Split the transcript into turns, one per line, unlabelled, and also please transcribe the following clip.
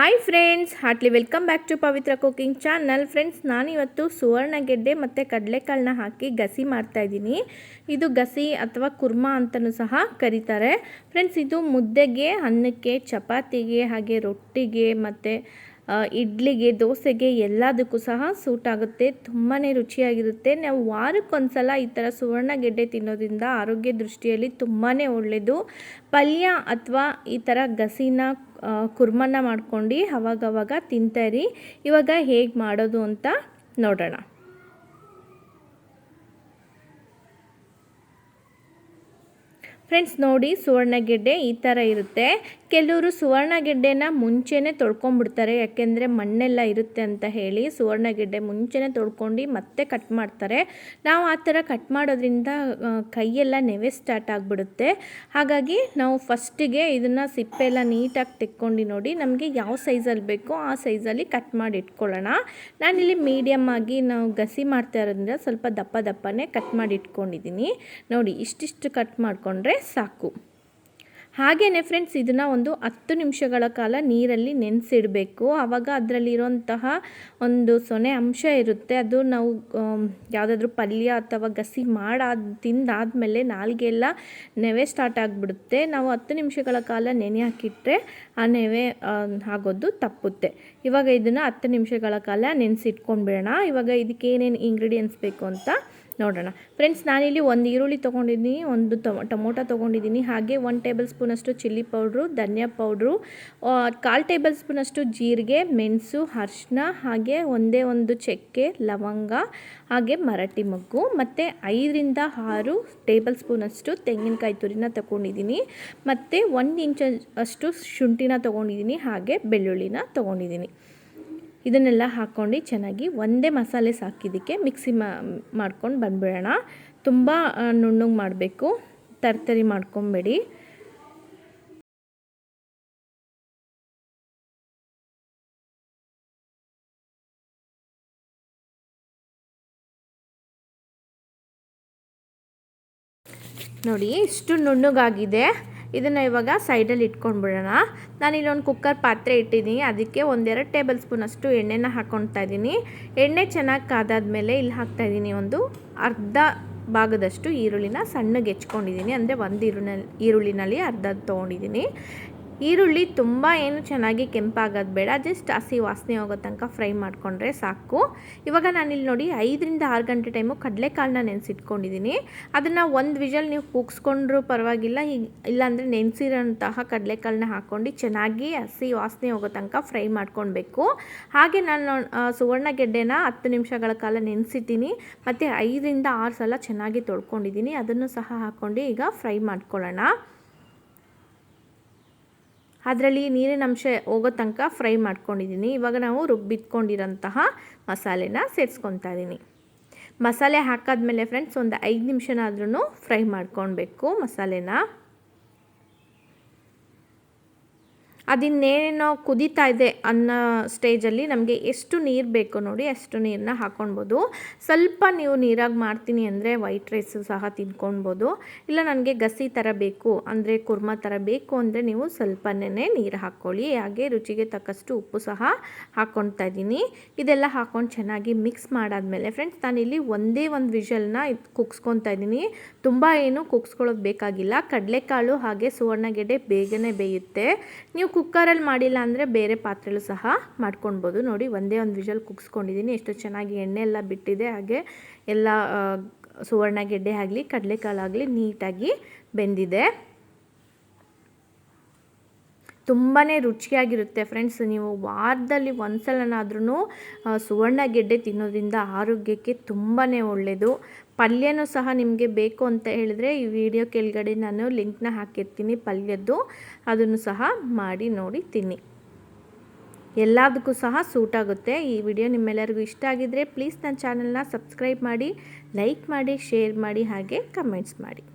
Hi friends, heartly welcome back to Pavithra cooking channel. Friends, ನಾನಿವತ್ತು ಸುವರ್ಣಗೆಡ್ಡೆ ಮತ್ತು ಕಡಲೆಕಾಳನ್ನ ಹಾಕಿ ಗಸಿ ಮಾಡ್ತಾಯಿದ್ದೀನಿ. ಇದು ಗಸಿ ಅಥವಾ ಕುರ್ಮಾ ಅಂತಲೂ ಸಹ ಕರೀತಾರೆ. ಫ್ರೆಂಡ್ಸ್, ಇದು ಮುದ್ದೆಗೆ, ಅನ್ನಕ್ಕೆ, ಚಪಾತಿಗೆ, ಹಾಗೆ ರೊಟ್ಟಿಗೆ ಮತ್ತು ಇಡ್ಲಿಗೆ, ದೋಸೆಗೆ ಎಲ್ಲದಕ್ಕೂ ಸಹ ಸೂಟ್ ಆಗುತ್ತೆ. ತುಂಬಾ ರುಚಿಯಾಗಿರುತ್ತೆ. ನಾವು ವಾರಕ್ಕೊಂದ್ಸಲ ಈ ಥರ ಸುವರ್ಣಗೆಡ್ಡೆ ತಿನ್ನೋದ್ರಿಂದ ಆರೋಗ್ಯ ದೃಷ್ಟಿಯಲ್ಲಿ ತುಂಬಾ ಒಳ್ಳೆಯದು. ಪಲ್ಯ ಅಥವಾ ಈ ಥರ ಗಸಿನ ಕುರ್ಮನ ಮಾಡ್ಕೊಂಡು ಅವಾಗವಾಗ ತಿಂತಾಯಿರಿ. ಇವಾಗ ಹೇಗೆ ಮಾಡೋದು ಅಂತ ನೋಡೋಣ. ಫ್ರೆಂಡ್ಸ್, ನೋಡಿ, ಸುವರ್ಣಗೆಡ್ಡೆ ಈ ಥರ ಇರುತ್ತೆ. ಕೆಲವರು ಸುವರ್ಣಗೆಡ್ಡೆನ ಮುಂಚೆನೇ ತೊಳ್ಕೊಂಡ್ಬಿಡ್ತಾರೆ, ಯಾಕೆಂದರೆ ಮಣ್ಣೆಲ್ಲ ಇರುತ್ತೆ ಅಂತ ಹೇಳಿ ಸುವರ್ಣಗೆಡ್ಡೆ ಮುಂಚೆನೇ ತೊಳ್ಕೊಂಡು ಮತ್ತೆ ಕಟ್ ಮಾಡ್ತಾರೆ. ನಾವು ಆ ಥರ ಕಟ್ ಮಾಡೋದ್ರಿಂದ ಕೈಯೆಲ್ಲ ನೆವೆ ಸ್ಟಾರ್ಟ್ ಆಗಿಬಿಡುತ್ತೆ. ಹಾಗಾಗಿ ನಾವು ಫಸ್ಟಿಗೆ ಇದನ್ನು ಸಿಪ್ಪೆಲ್ಲ ನೀಟಾಗಿ ತೆಕ್ಕೊಂಡು ನೋಡಿ, ನಮಗೆ ಯಾವ ಸೈಜಲ್ಲಿ ಬೇಕೋ ಆ ಸೈಜಲ್ಲಿ ಕಟ್ ಮಾಡಿ ಇಟ್ಕೊಳ್ಳೋಣ. ನಾನಿಲ್ಲಿ ಮೀಡಿಯಮ್ ಆಗಿ ನಾವು ಗಸಿ ಮಾಡ್ತಾ ಇರೋದ್ರಿಂದ ಸ್ವಲ್ಪ ದಪ್ಪನೇ ಕಟ್ ಮಾಡಿ ಇಟ್ಕೊಂಡಿದ್ದೀನಿ. ನೋಡಿ, ಇಷ್ಟಿಷ್ಟು ಕಟ್ ಮಾಡಿಕೊಂಡ್ರೆ ಸಾಕು. ಹಾಗೆಯೇ ಫ್ರೆಂಡ್ಸ್, ಇದನ್ನು ಒಂದು 10 ನಿಮಿಷಗಳ ಕಾಲ ನೀರಲ್ಲಿ ನೆನೆಸಿಡಬೇಕು. ಆವಾಗ ಅದರಲ್ಲಿರುವಂತಹ ಒಂದು ಸೊನೆ ಅಂಶ ಇರುತ್ತೆ, ಅದು ನಾವು ಯಾವುದಾದ್ರೂ ಪಲ್ಯ ಅಥವಾ ಗಸಿ ತಿಂದಾದಮೇಲೆ ನಾಲಿಗೆಲ್ಲ ನೆವೆ ಸ್ಟಾರ್ಟ್ ಆಗಿಬಿಡುತ್ತೆ. ನಾವು 10 ನಿಮಿಷಗಳ ಕಾಲ ನೆನೆ ಹಾಕಿಟ್ರೆ ಆ ನೆವೆ ಆಗೋದು ತಪ್ಪುತ್ತೆ. ಇವಾಗ ಇದನ್ನು 10 ನಿಮಿಷಗಳ ಕಾಲ ನೆನೆಸಿಟ್ಕೊಂಡ್ಬಿಡೋಣ. ಇವಾಗ ಇದಕ್ಕೆ ಏನೇನು ಇಂಗ್ರೀಡಿಯೆಂಟ್ಸ್ ಬೇಕು ಅಂತ ನೋಡೋಣ. ಫ್ರೆಂಡ್ಸ್, ನಾನಿಲ್ಲಿ ಒಂದು ಈರುಳ್ಳಿ ತೊಗೊಂಡಿದ್ದೀನಿ, ಒಂದು ಟೊಮೊಟೊ ತೊಗೊಂಡಿದ್ದೀನಿ, ಹಾಗೆ 1 ಟೇಬಲ್ ಸ್ಪೂನಷ್ಟು ಚಿಲ್ಲಿ ಪೌಡ್ರು, ಧನಿಯಾ ಪೌಡ್ರು, 1/4 ಟೇಬಲ್ ಸ್ಪೂನಷ್ಟು ಜೀರಿಗೆ, ಮೆಣಸು, ಅರಿಶಿನ, ಹಾಗೆ ಒಂದು ಚಕ್ಕೆ, ಲವಂಗ, ಹಾಗೆ ಮರಾಠಿ ಮೊಗ್ಗು, ಮತ್ತು 5ರಿಂದ 6 ಟೇಬಲ್ ಸ್ಪೂನಷ್ಟು ತೆಂಗಿನಕಾಯಿ ತುರಿನ ತೊಗೊಂಡಿದ್ದೀನಿ, ಮತ್ತು 1 ಇಂಚಷ್ಟು ಶುಂಠಿನ ತೊಗೊಂಡಿದ್ದೀನಿ, ಹಾಗೆ ಬೆಳ್ಳುಳ್ಳಿನ ತೊಗೊಂಡಿದ್ದೀನಿ. ಇದನ್ನೆಲ್ಲ ಹಾಕ್ಕೊಂಡು ಚೆನ್ನಾಗಿ ಒಂದೇ ಮಸಾಲೆ ಸಾಕಿದ್ದಕ್ಕೆ ಮಿಕ್ಸಿ ಮಾಡ್ಕೊಂಡು ಬಂದ್ಬಿಡೋಣ. ತುಂಬ ನುಣ್ಣಗೆ ಮಾಡಬೇಕು, ತರ್ತರಿ ಮಾಡ್ಕೊಬೇಡಿ. ನೋಡಿ, ಇಷ್ಟು ನುಣ್ಣಗಾಗಿದೆ. ಇದನ್ನು ಇವಾಗ ಸೈಡಲ್ಲಿ ಇಟ್ಕೊಂಡ್ಬಿಡೋಣ. ನಾನಿಲ್ಲಿ ಒಂದು ಕುಕ್ಕರ್ ಪಾತ್ರೆ ಇಟ್ಟಿದ್ದೀನಿ, ಅದಕ್ಕೆ 1-2 ಟೇಬಲ್ ಸ್ಪೂನಷ್ಟು ಎಣ್ಣೆನ ಹಾಕ್ಕೊಳ್ತಾ ಇದ್ದೀನಿ. ಎಣ್ಣೆ ಚೆನ್ನಾಗಿ ಕಾದಾದ್ಮೇಲೆ ಇಲ್ಲಿ ಹಾಕ್ತಾಯಿದ್ದೀನಿ ಒಂದು ಅರ್ಧ ಭಾಗದಷ್ಟು ಈರುಳ್ಳಿನ ಸಣ್ಣಗೆ ಹೆಚ್ಕೊಂಡಿದ್ದೀನಿ. ಅಂದರೆ ಒಂದು ಈರುಳ್ಳಿನಲ್ಲಿ ಅರ್ಧ ತೊಗೊಂಡಿದ್ದೀನಿ. ಈರುಳ್ಳಿ ತುಂಬ ಏನು ಚೆನ್ನಾಗಿ ಕೆಂಪಾಗೋದು ಬೇಡ, ಜಸ್ಟ್ ಹಸಿ ವಾಸನೆ ಹೋಗೋ ತನಕ ಫ್ರೈ ಮಾಡಿಕೊಂಡ್ರೆ ಸಾಕು. ಇವಾಗ ನಾನಿಲ್ಲಿ ನೋಡಿ 5ರಿಂದ 6 ಗಂಟೆ ಟೈಮು ಕಡಲೆಕಾಳನ್ನ ನೆನೆಸಿಟ್ಕೊಂಡಿದ್ದೀನಿ. ಅದನ್ನು ಒಂದು ವಿಷಲ್ ನೀವು ಕೂಗಿಸ್ಕೊಂಡ್ರೂ ಪರವಾಗಿಲ್ಲ, ಇಲ್ಲಾಂದರೆ ನೆನೆಸಿರೋಂತಹ ಕಡಲೆಕಾಳನ್ನ ಹಾಕ್ಕೊಂಡು ಚೆನ್ನಾಗಿ ಹಸಿ ವಾಸನೆ ಹೋಗೋ ತನಕ ಫ್ರೈ ಮಾಡ್ಕೊಳ್ಬೇಕು. ಹಾಗೆ ನಾನು ಸುವರ್ಣಗೆಡ್ಡೆನ 10 ನಿಮಿಷಗಳ ಕಾಲ ನೆನೆಸಿದ್ದೀನಿ, ಮತ್ತು 5ರಿಂದ 6 ಸಲ ಚೆನ್ನಾಗಿ ತೊಳ್ಕೊಂಡಿದ್ದೀನಿ. ಅದನ್ನು ಸಹ ಹಾಕ್ಕೊಂಡು ಈಗ ಫ್ರೈ ಮಾಡ್ಕೊಳ್ಳೋಣ. ಅದರಲ್ಲಿ ನೀರಿನ ಅಂಶ ಹೋಗೋ ತನಕ ಫ್ರೈ ಮಾಡ್ಕೊಂಡಿದ್ದೀನಿ. ಇವಾಗ ನಾವು ರುಬ್ಬಿಟ್ಕೊಂಡಿರೋಂತಹ ಮಸಾಲೆನ ಸೇರಿಸ್ಕೊತಾ ಇದ್ದೀನಿ. ಮಸಾಲೆ ಹಾಕಾದ್ಮೇಲೆ ಫ್ರೆಂಡ್ಸ್ ಒಂದು 5 ನಿಮಿಷನಾದ್ರೂ ಫ್ರೈ ಮಾಡ್ಕೊಳ್ಬೇಕು ಮಸಾಲೆನ. ಅದಿನ್ನೇನೋ ಕುದೀತಾ ಇದೆ ಅನ್ನೋ ಸ್ಟೇಜಲ್ಲಿ ನಮಗೆ ಎಷ್ಟು ನೀರು ಬೇಕೋ ನೋಡಿ ಅಷ್ಟು ನೀರನ್ನ ಹಾಕ್ಕೊಳ್ಬೋದು. ಸ್ವಲ್ಪ ನೀವು ನೀರಾಗಿ ಮಾಡ್ತೀನಿ ಅಂದರೆ ವೈಟ್ ರೈಸು ಸಹ ತಿನ್ಕೊಳ್ಬೋದು. ಇಲ್ಲ ನನಗೆ ಗಸಿ ಥರ ಬೇಕು ಅಂದರೆ ಕುರ್ಮಾ ಥರ ಬೇಕು ಅಂದರೆ ನೀವು ಸ್ವಲ್ಪನೇ ನೀರು ಹಾಕ್ಕೊಳ್ಳಿ. ಹಾಗೆ ರುಚಿಗೆ ತಕ್ಕಷ್ಟು ಉಪ್ಪು ಸಹ ಹಾಕ್ಕೊಳ್ತಾ ಇದ್ದೀನಿ. ಇದೆಲ್ಲ ಹಾಕ್ಕೊಂಡು ಚೆನ್ನಾಗಿ ಮಿಕ್ಸ್ ಮಾಡಾದಮೇಲೆ ಫ್ರೆಂಡ್ಸ್, ನಾನಿಲ್ಲಿ ಒಂದೇ ಒಂದು ವಿಷಲ್ನ ಕುಗ್ಸ್ಕೊತಾ ಇದ್ದೀನಿ. ತುಂಬ ಏನು ಕುಗ್ಸ್ಕೊಳ್ಳೋದು ಬೇಕಾಗಿಲ್ಲ. ಕಡಲೆಕಾಳು ಹಾಗೆ ಸುವರ್ಣಗೆಡ್ಡೆ ಬೇಗನೆ ಬೇಯುತ್ತೆ. ನೀವು ಕುಕ್ಕರಲ್ಲಿ ಮಾಡಿಲ್ಲ ಅಂದರೆ ಬೇರೆ ಪಾತ್ರೆಯಲ್ಲೂ ಸಹ ಮಾಡ್ಕೊಳ್ಬೋದು. ನೋಡಿ, ಒಂದೇ ಒಂದು ವಿಷಲ್ ಕುಗ್ಸ್ಕೊಂಡಿದ್ದೀನಿ. ಎಷ್ಟು ಚೆನ್ನಾಗಿ ಎಣ್ಣೆ ಎಲ್ಲ ಬಿಟ್ಟಿದೆ, ಹಾಗೆ ಎಲ್ಲ ಸುವರ್ಣಗೆಡ್ಡೆ ಆಗಲಿ ಕಡಲೆಕಾಳಾಗಲಿ ನೀಟಾಗಿ ಬೆಂದಿದೆ. ತುಂಬಾ ರುಚಿಯಾಗಿರುತ್ತೆ ಫ್ರೆಂಡ್ಸ್. ನೀವು ವಾರದಲ್ಲಿ ಒಂದು ಸಲನಾದ್ರೂ ಸುವರ್ಣಗೆಡ್ಡೆ ತಿನ್ನೋದ್ರಿಂದ ಆರೋಗ್ಯಕ್ಕೆ ತುಂಬಾ ಒಳ್ಳೆಯದು. ಪಲ್ಯನೂ ಸಹ ನಿಮಗೆ ಬೇಕು ಅಂತ ಹೇಳಿದ್ರೆ ಈ ವಿಡಿಯೋ ಕೆಳಗಡೆ ನಾನು ಲಿಂಕ್ನ ಹಾಕಿರ್ತೀನಿ ಪಲ್ಯದ್ದು, ಅದನ್ನು ಸಹ ಮಾಡಿ ನೋಡಿ ತಿನ್ನಿ. ಎಲ್ಲದಕ್ಕೂ ಸಹ ಸೂಟ್ ಆಗುತ್ತೆ. ಈ ವಿಡಿಯೋ ನಿಮ್ಮೆಲ್ಲರಿಗೂ ಇಷ್ಟ ಆಗಿದ್ದರೆ ಪ್ಲೀಸ್ ನನ್ನ ಚಾನಲ್ನ ಸಬ್ಸ್ಕ್ರೈಬ್ ಮಾಡಿ, ಲೈಕ್ ಮಾಡಿ, ಶೇರ್ ಮಾಡಿ, ಹಾಗೆ ಕಮೆಂಟ್ಸ್ ಮಾಡಿ.